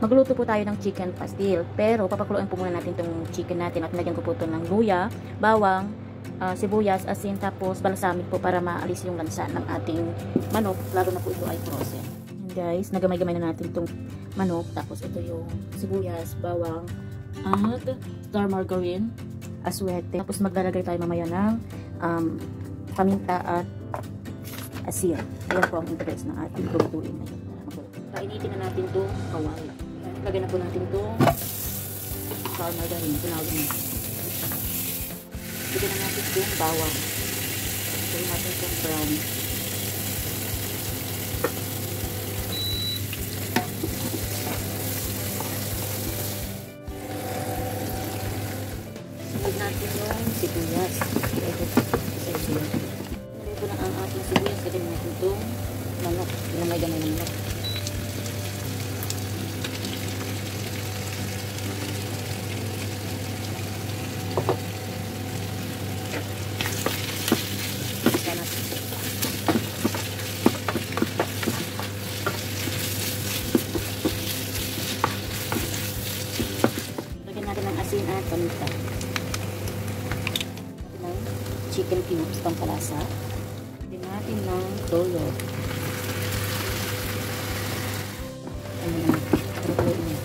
Magluto po tayo ng chicken pastil. Pero papakuluin po muna natin itong chicken natin at nilagyan ko po ito ng luya, bawang, sibuyas, asin, tapos balsamic po para maalis yung lansa ng ating manok, lalo na po ito ay frozen. And guys, nagamay-gamay na natin itong manok, tapos ito yung sibuyas, bawang, at star margarine, aswete. Tapos maglalagay tayo mamaya ng paminta at asin. Ayan po ang ingredients ng ating lutuin na yun. Painitin na natin itong kawali. Lagyan na po natin itong star margarine. Tunawin natin. Lagyan na natin itong bawang. Lagyan natin itong brown. Lagyan natin yung sibuyas. Lagyan po na ang ating sibuyas. Lagyan natin itong manok. Gamay-gamay ng manok. Lagyan natin ng asin at paminta. Ng chicken cubes pampalasa. Lagyan natin ng toyo. Ano na natin? Parutuloy natin.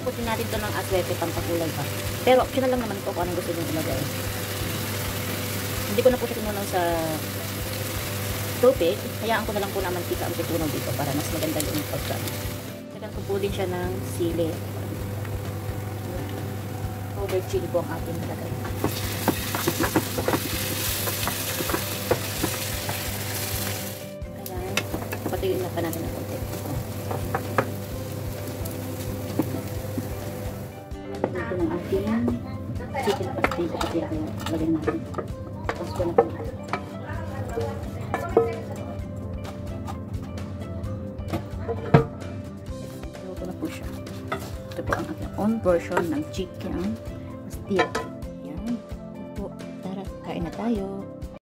Putin natin ito ng aswete pampakulay pa. Pero optional lang naman ito kung anong gusto nyo ilagay. Hindi ko na po sinunaw sa tubig. Hayaan ko na lang po na mantika ang tutunaw dito para mas maganda yung pagka. Lagyan ko po din siya ng sili. Powdered chili po ang ating nalagay. Ayan. Patuyuin na pa natin ng konti. Ito ng ating chicken pastil o kasi kaya lagyan natin. Tapos ko na po. Ito na po siya. Ito po ang aking own version ng chicken pastil. Yan. Ito po. Tara, kain na tayo.